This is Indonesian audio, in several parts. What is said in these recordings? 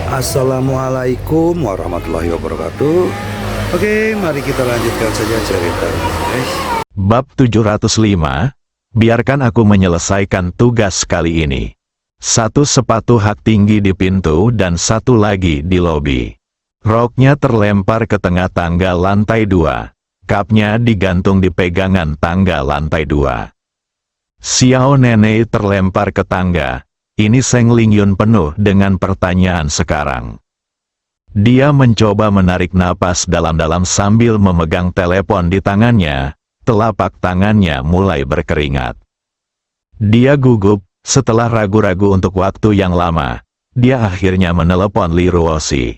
Assalamualaikum warahmatullahi wabarakatuh. Oke, mari kita lanjutkan saja ceritanya, guys. Bab 705, biarkan aku menyelesaikan tugas kali ini. Satu sepatu hak tinggi di pintu dan satu lagi di lobi. Roknya terlempar ke tengah tangga lantai 2. Kapnya digantung di pegangan tangga lantai 2. Xiao Nene terlempar ke tangga. Ini Seng Lingyun penuh dengan pertanyaan sekarang. Dia mencoba menarik napas dalam-dalam sambil memegang telepon di tangannya. Telapak tangannya mulai berkeringat. Dia gugup, setelah ragu-ragu untuk waktu yang lama. Dia akhirnya menelepon Li Ruoxi.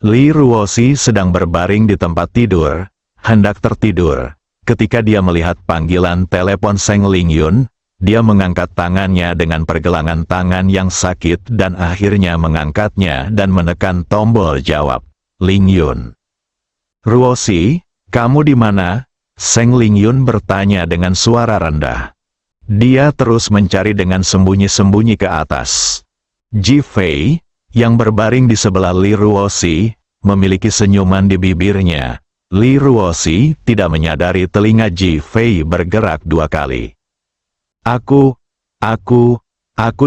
Li Ruoxi sedang berbaring di tempat tidur, hendak tertidur. Ketika dia melihat panggilan telepon Seng Lingyun, dia mengangkat tangannya dengan pergelangan tangan yang sakit dan akhirnya mengangkatnya dan menekan tombol jawab. Lingyun. Ruoxi, kamu di mana? Seng Lingyun bertanya dengan suara rendah. Dia terus mencari dengan sembunyi-sembunyi ke atas. Ji Fei, yang berbaring di sebelah Li Ruoxi, memiliki senyuman di bibirnya. Li Ruoxi tidak menyadari telinga Ji Fei bergerak 2 kali. Aku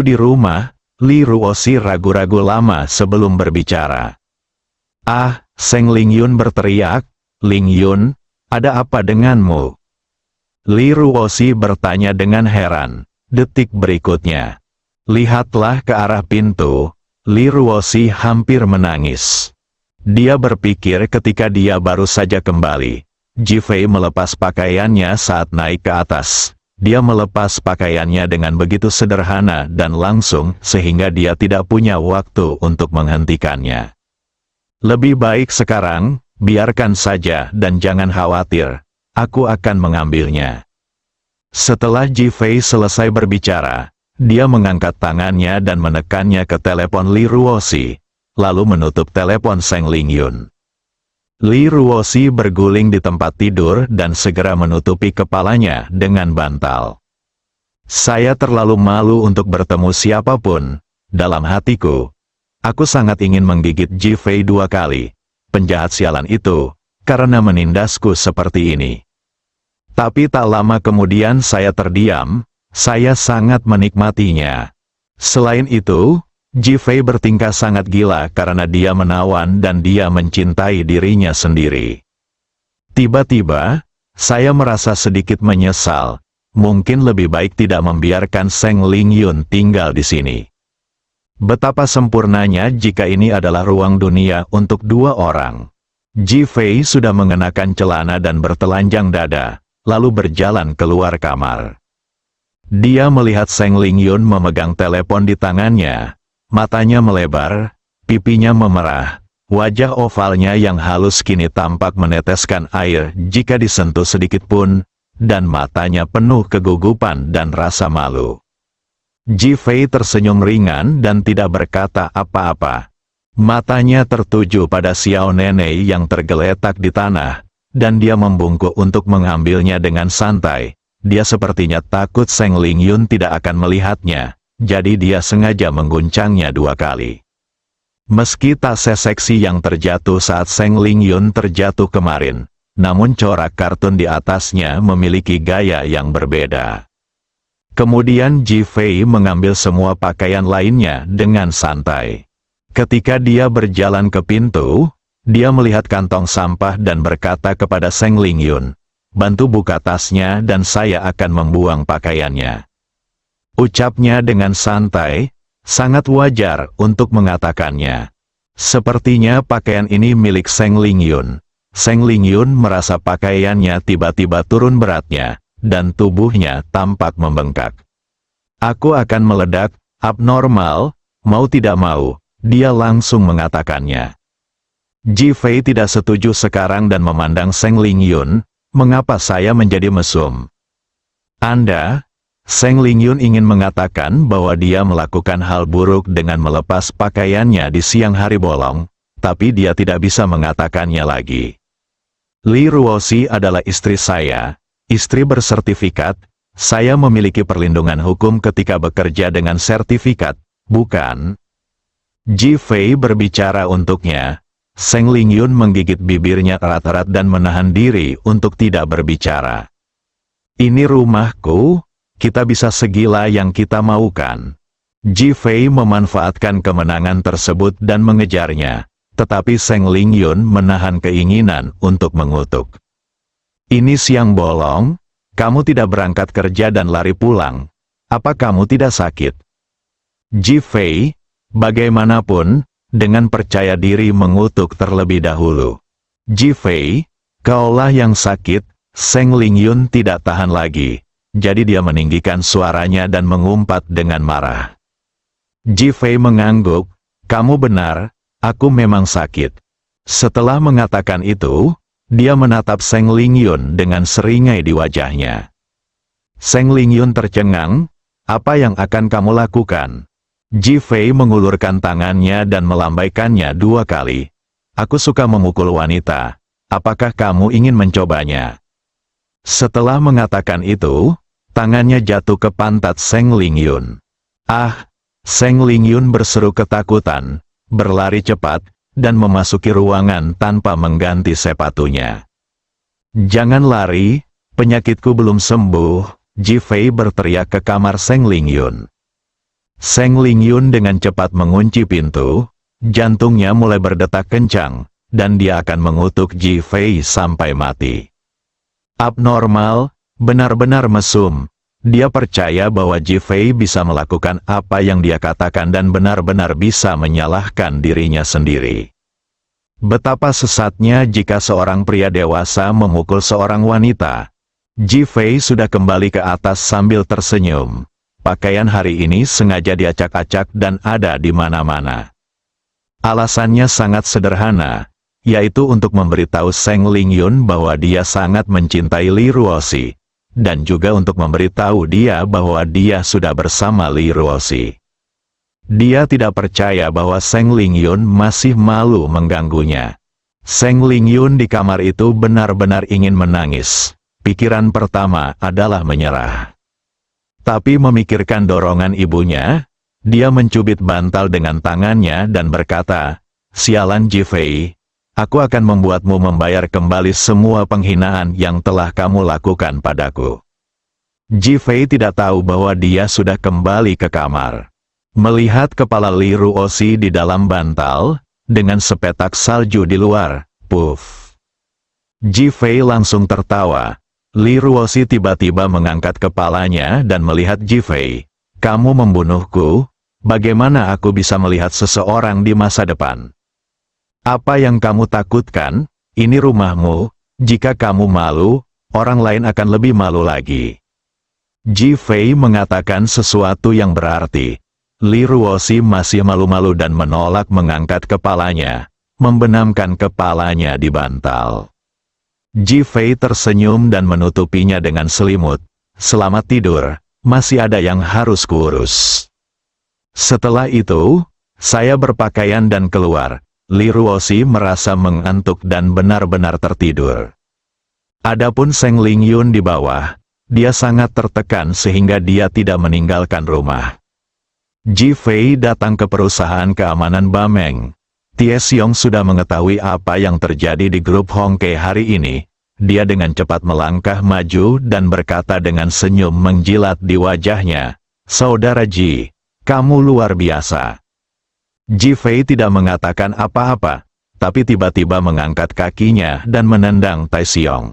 di rumah. Li Ruoxi ragu-ragu lama sebelum berbicara. Ah, Seng Lingyun berteriak. Lingyun, ada apa denganmu? Li Ruoxi bertanya dengan heran. Detik berikutnya, lihatlah ke arah pintu. Li Ruoxi hampir menangis. Dia berpikir ketika dia baru saja kembali. Ji Fei melepas pakaiannya saat naik ke atas. Dia melepas pakaiannya dengan begitu sederhana dan langsung sehingga dia tidak punya waktu untuk menghentikannya. Lebih baik sekarang, biarkan saja dan jangan khawatir. Aku akan mengambilnya. Setelah Ji Fei selesai berbicara, dia mengangkat tangannya dan menekannya ke telepon Li Ruoxi, lalu menutup telepon Seng Lingyun. Li Ruoxi berguling di tempat tidur dan segera menutupi kepalanya dengan bantal. Saya terlalu malu untuk bertemu siapapun. Dalam hatiku, aku sangat ingin menggigit Ji Fei 2 kali. Penjahat sialan itu, karena menindasku seperti ini. Tapi tak lama kemudian saya terdiam, saya sangat menikmatinya. Selain itu, Ji Fei bertingkah sangat gila karena dia menawan dan dia mencintai dirinya sendiri. Tiba-tiba, saya merasa sedikit menyesal. Mungkin lebih baik tidak membiarkan Seng Lingyun tinggal di sini. Betapa sempurnanya jika ini adalah ruang dunia untuk 2 orang. Ji Fei sudah mengenakan celana dan bertelanjang dada, lalu berjalan keluar kamar. Dia melihat Seng Lingyun memegang telepon di tangannya. Matanya melebar, pipinya memerah, wajah ovalnya yang halus kini tampak meneteskan air jika disentuh sedikit pun, dan matanya penuh kegugupan dan rasa malu. Ji Fei tersenyum ringan dan tidak berkata apa-apa. Matanya tertuju pada Xiao Nene yang tergeletak di tanah, dan dia membungkuk untuk mengambilnya dengan santai. Dia sepertinya takut Seng Lingyun tidak akan melihatnya. Jadi dia sengaja mengguncangnya 2 kali. Meski tak seseksi yang terjatuh saat Seng Lingyun terjatuh kemarin, namun corak kartun di atasnya memiliki gaya yang berbeda. Kemudian Ji Fei mengambil semua pakaian lainnya dengan santai. Ketika dia berjalan ke pintu, dia melihat kantong sampah dan berkata kepada Seng Lingyun, "Bantu buka tasnya dan saya akan membuang pakaiannya." Ucapnya dengan santai, sangat wajar untuk mengatakannya. Sepertinya pakaian ini milik Seng Lingyun. Seng Lingyun merasa pakaiannya tiba-tiba turun beratnya, dan tubuhnya tampak membengkak. Aku akan meledak, abnormal, mau tidak mau, dia langsung mengatakannya. Ji Fei tidak setuju sekarang dan memandang Seng Lingyun, mengapa saya menjadi mesum? Anda? Seng Lingyun ingin mengatakan bahwa dia melakukan hal buruk dengan melepas pakaiannya di siang hari bolong, tapi dia tidak bisa mengatakannya lagi. Li Ruoxi adalah istri saya, istri bersertifikat, saya memiliki perlindungan hukum ketika bekerja dengan sertifikat, bukan? Ji Fei berbicara untuknya. Seng Lingyun menggigit bibirnya erat-erat dan menahan diri untuk tidak berbicara. Ini rumahku, kita bisa segila yang kita maukan. Ji Fei memanfaatkan kemenangan tersebut dan mengejarnya, tetapi Seng Lingyun menahan keinginan untuk mengutuk. Ini siang bolong, kamu tidak berangkat kerja dan lari pulang. Apa kamu tidak sakit? Ji Fei, bagaimanapun, dengan percaya diri mengutuk terlebih dahulu. Ji Fei, kaulah yang sakit. Seng Lingyun tidak tahan lagi, jadi dia meninggikan suaranya dan mengumpat dengan marah. Ji Fei mengangguk, kamu benar, aku memang sakit. Setelah mengatakan itu, dia menatap Seng Lingyun dengan seringai di wajahnya. Seng Lingyun tercengang, apa yang akan kamu lakukan? Ji Fei mengulurkan tangannya dan melambaikannya 2 kali. Aku suka memukul wanita. Apakah kamu ingin mencobanya? Setelah mengatakan itu, tangannya jatuh ke pantat Seng Lingyun. Ah! Seng Lingyun berseru ketakutan, berlari cepat, dan memasuki ruangan tanpa mengganti sepatunya. Jangan lari, penyakitku belum sembuh, Ji Fei berteriak ke kamar Seng Lingyun. Seng Lingyun dengan cepat mengunci pintu, jantungnya mulai berdetak kencang, dan dia akan mengutuk Ji Fei sampai mati. Abnormal, benar-benar mesum. Dia percaya bahwa Ji Fei bisa melakukan apa yang dia katakan dan benar-benar bisa menyalahkan dirinya sendiri. Betapa sesatnya jika seorang pria dewasa memukul seorang wanita. Ji Fei sudah kembali ke atas sambil tersenyum. Pakaian hari ini sengaja diacak-acak dan ada di mana-mana. Alasannya sangat sederhana, yaitu untuk memberitahu Seng Lingyun bahwa dia sangat mencintai Li Ruoxi, dan juga untuk memberitahu dia bahwa dia sudah bersama Li Ruoxi. Dia tidak percaya bahwa Seng Lingyun masih malu mengganggunya. Seng Lingyun di kamar itu benar-benar ingin menangis. Pikiran pertama adalah menyerah. Tapi memikirkan dorongan ibunya, dia mencubit bantal dengan tangannya dan berkata, sialan Ji Fei, aku akan membuatmu membayar kembali semua penghinaan yang telah kamu lakukan padaku. Ji Fei tidak tahu bahwa dia sudah kembali ke kamar. Melihat kepala Li Ruoxi di dalam bantal, dengan sepetak salju di luar, puff. Ji Fei langsung tertawa. Li Ruoxi tiba-tiba mengangkat kepalanya dan melihat Ji Fei. Kamu membunuhku? Bagaimana aku bisa melihat seseorang di masa depan? Apa yang kamu takutkan? Ini rumahmu. Jika kamu malu, orang lain akan lebih malu lagi. Ji Fei mengatakan sesuatu yang berarti. Li Ruoxi masih malu-malu dan menolak mengangkat kepalanya, membenamkan kepalanya di bantal. Ji Fei tersenyum dan menutupinya dengan selimut. Selamat tidur, masih ada yang harus kuurus. Setelah itu, saya berpakaian dan keluar. Li Ruoxi merasa mengantuk dan benar-benar tertidur. Adapun Seng Lingyun di bawah, dia sangat tertekan sehingga dia tidak meninggalkan rumah. Ji Fei datang ke perusahaan keamanan Bameng. Tie Xiong sudah mengetahui apa yang terjadi di grup Hongke hari ini. Dia dengan cepat melangkah maju dan berkata dengan senyum menjilat di wajahnya, Saudara Ji, kamu luar biasa. Ji Fei tidak mengatakan apa-apa, tapi tiba-tiba mengangkat kakinya dan menendang Tai Xiong.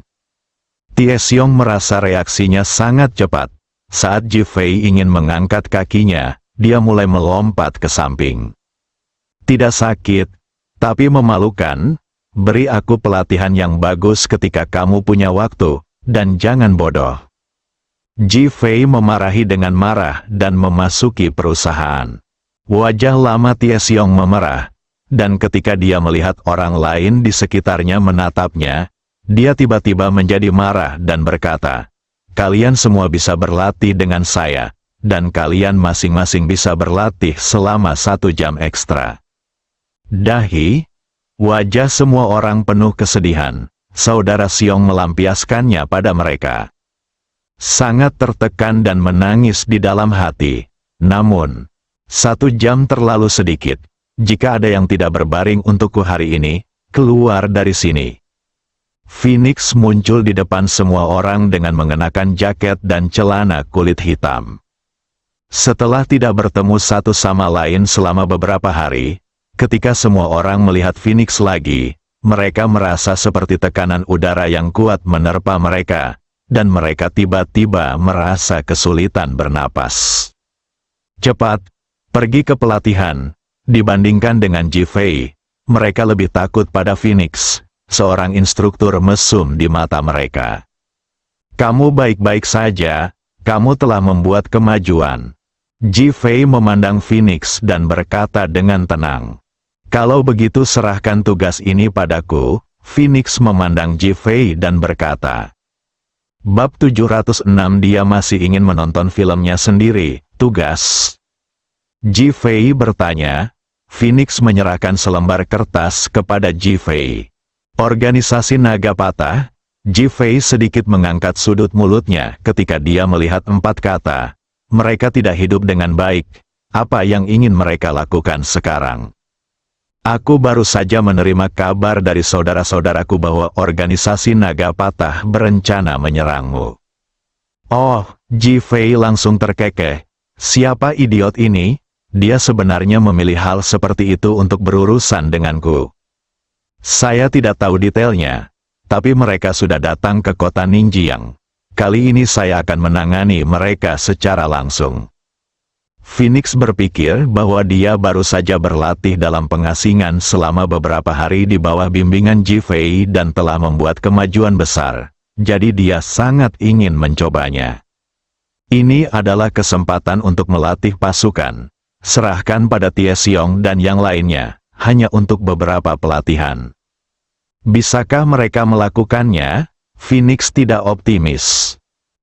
Tie Xiong merasa reaksinya sangat cepat. Saat Ji Fei ingin mengangkat kakinya, dia mulai melompat ke samping. Tidak sakit, tapi memalukan. Beri aku pelatihan yang bagus ketika kamu punya waktu, dan jangan bodoh. Ji Fei memarahi dengan marah dan memasuki perusahaan. Wajah lama Tie Xiong memerah, dan ketika dia melihat orang lain di sekitarnya menatapnya, dia tiba-tiba menjadi marah dan berkata, kalian semua bisa berlatih dengan saya, dan kalian masing-masing bisa berlatih selama 1 jam ekstra. Dahi, wajah semua orang penuh kesedihan. Saudara Xiong melampiaskannya pada mereka. Sangat tertekan dan menangis di dalam hati. Namun, 1 jam terlalu sedikit. Jika ada yang tidak berbaring untukku hari ini, keluar dari sini. Phoenix muncul di depan semua orang dengan mengenakan jaket dan celana kulit hitam. Setelah tidak bertemu satu sama lain selama beberapa hari, ketika semua orang melihat Phoenix lagi, mereka merasa seperti tekanan udara yang kuat menerpa mereka, dan mereka tiba-tiba merasa kesulitan bernapas. Cepat, pergi ke pelatihan. Dibandingkan dengan Ji-Fei, mereka lebih takut pada Phoenix, seorang instruktur mesum di mata mereka. Kamu baik-baik saja, kamu telah membuat kemajuan. Ji-Fei memandang Phoenix dan berkata dengan tenang. Kalau begitu serahkan tugas ini padaku. Phoenix memandang Ji-Fei dan berkata. Bab 706 dia masih ingin menonton filmnya sendiri, tugas. Ji-Fei bertanya. Phoenix menyerahkan selembar kertas kepada Ji-Fei. Organisasi Naga Patah. Ji-Fei sedikit mengangkat sudut mulutnya ketika dia melihat 4 kata. Mereka tidak hidup dengan baik. Apa yang ingin mereka lakukan sekarang? Aku baru saja menerima kabar dari saudara-saudaraku bahwa organisasi Naga Patah berencana menyerangmu. Oh, Ji-Fei langsung terkekeh. Siapa idiot ini? Dia sebenarnya memilih hal seperti itu untuk berurusan denganku. Saya tidak tahu detailnya, tapi mereka sudah datang ke kota Ningjiang. Kali ini saya akan menangani mereka secara langsung. Phoenix berpikir bahwa dia baru saja berlatih dalam pengasingan selama beberapa hari di bawah bimbingan Ji-Fei dan telah membuat kemajuan besar, jadi dia sangat ingin mencobanya. Ini adalah kesempatan untuk melatih pasukan. Serahkan pada Tie Xiong dan yang lainnya, hanya untuk beberapa pelatihan. Bisakah mereka melakukannya? Phoenix tidak optimis.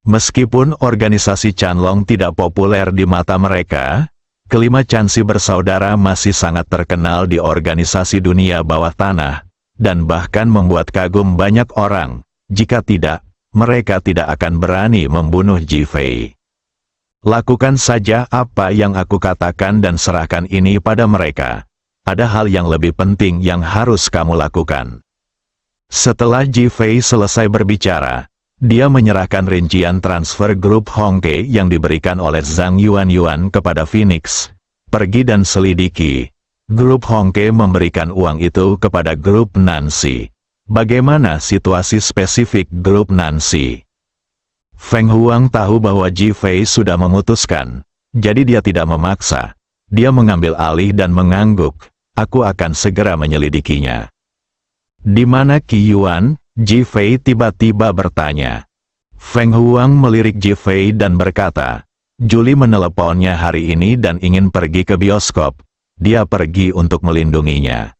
Meskipun organisasi Chanlong tidak populer di mata mereka, kelima Chansi bersaudara masih sangat terkenal di organisasi dunia bawah tanah, dan bahkan membuat kagum banyak orang. Jika tidak, mereka tidak akan berani membunuh Ji-Fei. Lakukan saja apa yang aku katakan dan serahkan ini pada mereka. Ada hal yang lebih penting yang harus kamu lakukan. Setelah Ji-Fei selesai berbicara, dia menyerahkan rincian transfer grup Hongke yang diberikan oleh Zhang Yuan kepada Phoenix. Pergi dan selidiki. Grup Hongke memberikan uang itu kepada grup Nancy. Bagaimana situasi spesifik grup Nancy? Feng Huang tahu bahwa Ji-Fei sudah memutuskan, jadi dia tidak memaksa. Dia mengambil alih dan mengangguk. Aku akan segera menyelidikinya. Di mana Qi Yuan? Ji-Fei tiba-tiba bertanya. Feng Huang melirik Ji-Fei dan berkata, Julie meneleponnya hari ini dan ingin pergi ke bioskop. Dia pergi untuk melindunginya.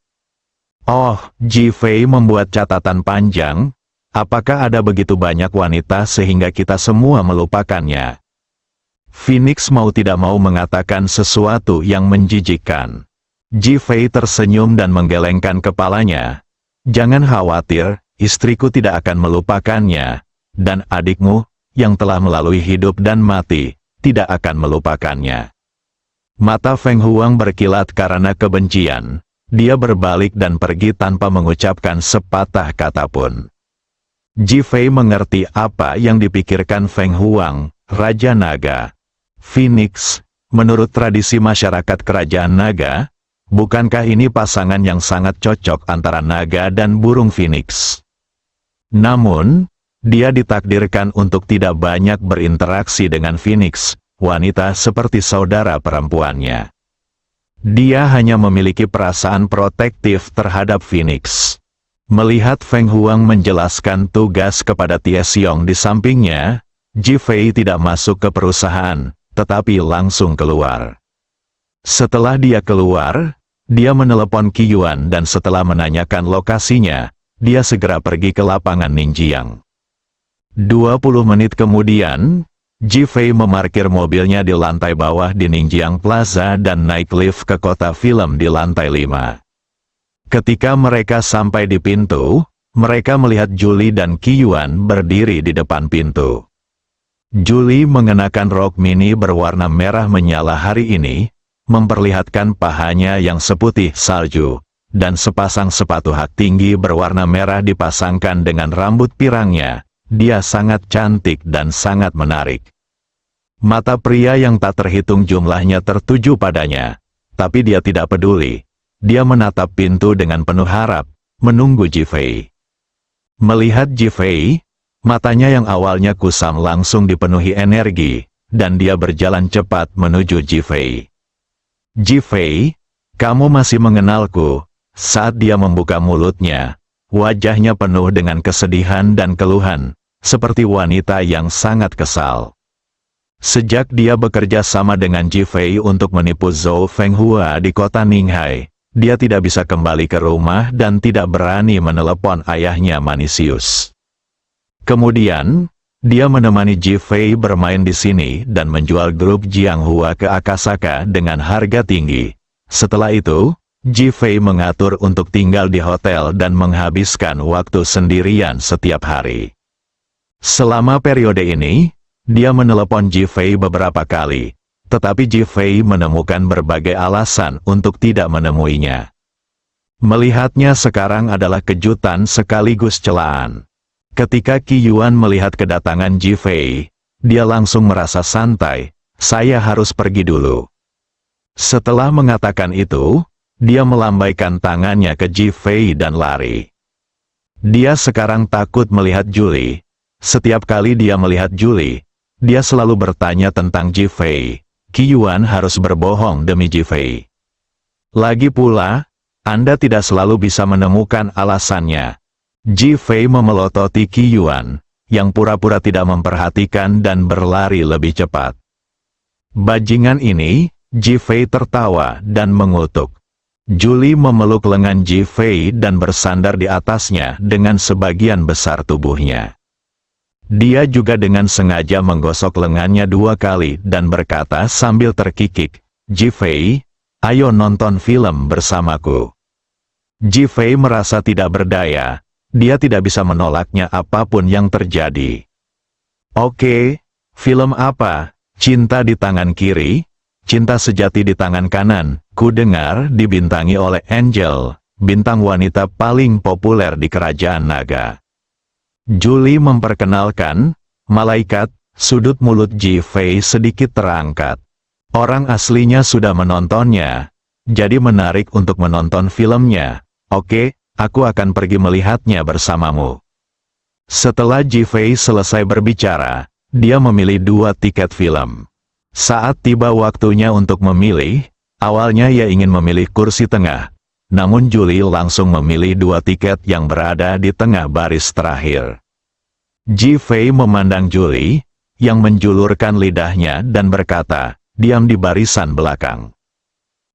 Oh, Ji-Fei membuat catatan panjang. Apakah ada begitu banyak wanita sehingga kita semua melupakannya? Phoenix mau tidak mau mengatakan sesuatu yang menjijikkan. Ji-Fei tersenyum dan menggelengkan kepalanya. Jangan khawatir, istriku tidak akan melupakannya. Dan adikmu, yang telah melalui hidup dan mati, tidak akan melupakannya. Mata Feng Huang berkilat karena kebencian. Dia berbalik dan pergi tanpa mengucapkan sepatah kata pun. Ji-Fei mengerti apa yang dipikirkan Feng Huang, Raja Naga. Phoenix, menurut tradisi masyarakat kerajaan naga, bukankah ini pasangan yang sangat cocok antara naga dan burung Phoenix? Namun, dia ditakdirkan untuk tidak banyak berinteraksi dengan Phoenix, wanita seperti saudara perempuannya. Dia hanya memiliki perasaan protektif terhadap Phoenix. Melihat Feng Huang menjelaskan tugas kepada Tie Xiong di sampingnya, Ji-Fei tidak masuk ke perusahaan, tetapi langsung keluar. Setelah dia keluar, dia menelepon Qi Yuan dan setelah menanyakan lokasinya, dia segera pergi ke lapangan Ningjiang. 20 menit kemudian, Ji-Fei memarkir mobilnya di lantai bawah di Ningjiang Plaza dan naik lift ke kota film di lantai 5. Ketika mereka sampai di pintu, mereka melihat Julie dan Qi Yuan berdiri di depan pintu. Julie mengenakan rok mini berwarna merah menyala hari ini, memperlihatkan pahanya yang seputih salju, dan sepasang sepatu hak tinggi berwarna merah dipasangkan dengan rambut pirangnya. Dia sangat cantik dan sangat menarik. Mata pria yang tak terhitung jumlahnya tertuju padanya, tapi dia tidak peduli. Dia menatap pintu dengan penuh harap, menunggu Ji Fei. Melihat Ji Fei, matanya yang awalnya kusam langsung dipenuhi energi, dan dia berjalan cepat menuju Ji Fei. Ji Fei, kamu masih mengenalku? Saat dia membuka mulutnya, wajahnya penuh dengan kesedihan dan keluhan, seperti wanita yang sangat kesal. Sejak dia bekerja sama dengan Ji Fei untuk menipu Zhou Fenghua di kota Ninghai, dia tidak bisa kembali ke rumah dan tidak berani menelepon ayahnya Manisius. Kemudian, dia menemani Ji Fei bermain di sini dan menjual grup Jianghua ke Akasaka dengan harga tinggi. Setelah itu, Ji Fei mengatur untuk tinggal di hotel dan menghabiskan waktu sendirian setiap hari. Selama periode ini, dia menelepon Ji Fei beberapa kali, tetapi Ji Fei menemukan berbagai alasan untuk tidak menemuinya. Melihatnya sekarang adalah kejutan sekaligus celaan. Ketika Qi Yuan melihat kedatangan Ji Fei, dia langsung merasa santai, saya harus pergi dulu. Setelah mengatakan itu, dia melambaikan tangannya ke Ji Fei dan lari. Dia sekarang takut melihat Julie. Setiap kali dia melihat Julie, dia selalu bertanya tentang Ji Fei. Qi Yuan harus berbohong demi Ji Fei. Lagi pula, Anda tidak selalu bisa menemukan alasannya. Ji Fei memelototi Qi Yuan, yang pura-pura tidak memperhatikan dan berlari lebih cepat. Bajingan ini, Ji Fei tertawa dan mengutuk. Julie memeluk lengan Ji Fei dan bersandar di atasnya dengan sebagian besar tubuhnya. Dia juga dengan sengaja menggosok lengannya 2 kali dan berkata sambil terkikik, Ji Fei, ayo nonton film bersamaku. Ji Fei merasa tidak berdaya, dia tidak bisa menolaknya apapun yang terjadi. Oke, film apa? Cinta di tangan kiri? Cinta sejati di tangan kanan, ku dengar dibintangi oleh Angel, bintang wanita paling populer di kerajaan naga. Julie memperkenalkan, malaikat, sudut mulut Ji Fei sedikit terangkat. Orang aslinya sudah menontonnya, jadi menarik untuk menonton filmnya. Oke, aku akan pergi melihatnya bersamamu. Setelah Ji Fei selesai berbicara, dia memilih 2 tiket film. Saat tiba waktunya untuk memilih, awalnya ia ingin memilih kursi tengah, namun Julie langsung memilih 2 tiket yang berada di tengah baris terakhir. Ji Fei memandang Julie, yang menjulurkan lidahnya dan berkata, diam di barisan belakang.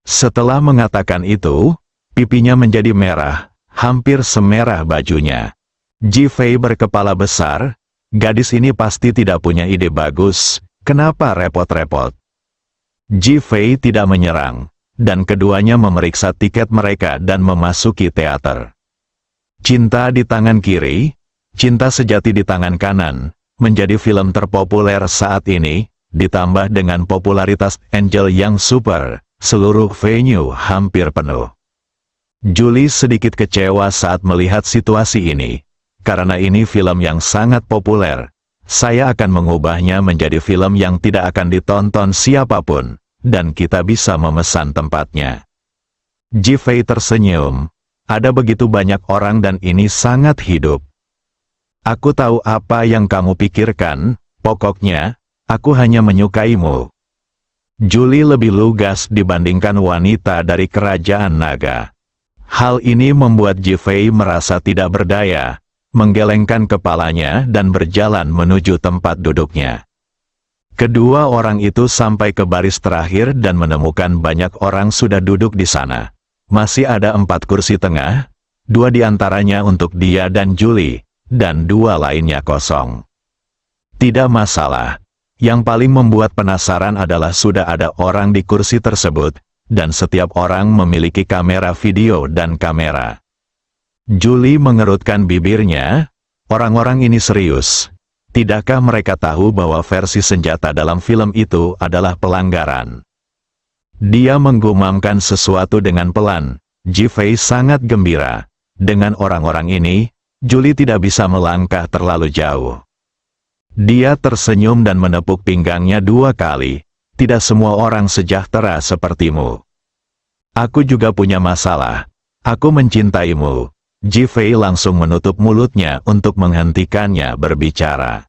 Setelah mengatakan itu, pipinya menjadi merah, hampir semerah bajunya. Ji Fei berkepala besar, gadis ini pasti tidak punya ide bagus. Kenapa repot-repot? Ji Fei tidak menyerang, dan keduanya memeriksa tiket mereka dan memasuki teater. Cinta di tangan kiri, Cinta sejati di tangan kanan, menjadi film terpopuler saat ini, ditambah dengan popularitas Angel yang super, seluruh venue hampir penuh. Julie sedikit kecewa saat melihat situasi ini, karena ini film yang sangat populer. Saya akan mengubahnya menjadi film yang tidak akan ditonton siapapun, dan kita bisa memesan tempatnya. Ji Fei tersenyum. Ada begitu banyak orang dan ini sangat hidup. Aku tahu apa yang kamu pikirkan, pokoknya, aku hanya menyukaimu. Julie lebih lugas dibandingkan wanita dari kerajaan naga. Hal ini membuat Ji Fei merasa tidak berdaya, menggelengkan kepalanya dan berjalan menuju tempat duduknya. Kedua orang itu sampai ke baris terakhir dan menemukan banyak orang sudah duduk di sana. Masih ada 4 kursi tengah, 2 diantaranya untuk dia dan Julie, dan 2 lainnya kosong. Tidak masalah, yang paling membuat penasaran adalah sudah ada orang di kursi tersebut, dan setiap orang memiliki kamera video dan kamera. Julie mengerutkan bibirnya, orang-orang ini serius. Tidakkah mereka tahu bahwa versi senjata dalam film itu adalah pelanggaran? Dia menggumamkan sesuatu dengan pelan. Ji-Fei sangat gembira. Dengan orang-orang ini, Julie tidak bisa melangkah terlalu jauh. Dia tersenyum dan menepuk pinggangnya 2 kali. Tidak semua orang sejahtera sepertimu. Aku juga punya masalah. Aku mencintaimu. Ji-Fei langsung menutup mulutnya untuk menghentikannya berbicara.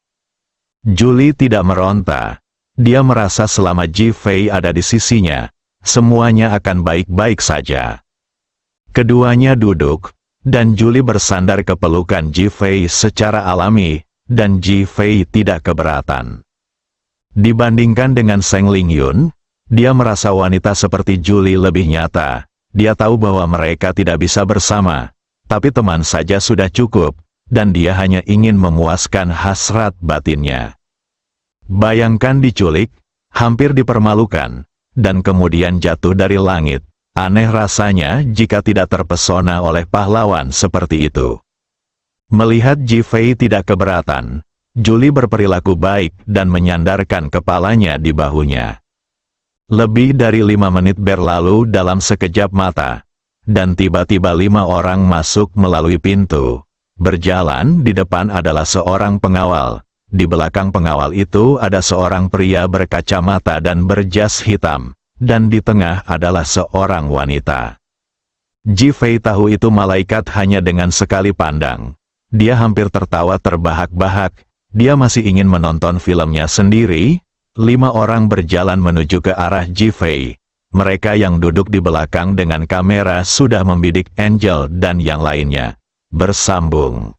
Julie tidak meronta. Dia merasa selama Ji-Fei ada di sisinya, semuanya akan baik-baik saja. Keduanya duduk, dan Julie bersandar ke pelukan Ji-Fei secara alami, dan Ji-Fei tidak keberatan. Dibandingkan dengan Seng Lingyun, dia merasa wanita seperti Julie lebih nyata. Dia tahu bahwa mereka tidak bisa bersama, tapi teman saja sudah cukup, dan dia hanya ingin memuaskan hasrat batinnya. Bayangkan diculik, hampir dipermalukan, dan kemudian jatuh dari langit. Aneh rasanya jika tidak terpesona oleh pahlawan seperti itu. Melihat Ji-Fei tidak keberatan, Julie berperilaku baik dan menyandarkan kepalanya di bahunya. Lebih dari 5 menit berlalu dalam sekejap mata, dan tiba-tiba 5 orang masuk melalui pintu. Berjalan di depan adalah seorang pengawal. Di belakang pengawal itu ada seorang pria berkacamata dan berjas hitam, dan di tengah adalah seorang wanita. Ji-Fei tahu itu malaikat hanya dengan sekali pandang. Dia hampir tertawa terbahak-bahak. Dia masih ingin menonton filmnya sendiri. 5 orang berjalan menuju ke arah Ji-Fei. Mereka yang duduk di belakang dengan kamera sudah membidik Angel dan yang lainnya. Bersambung.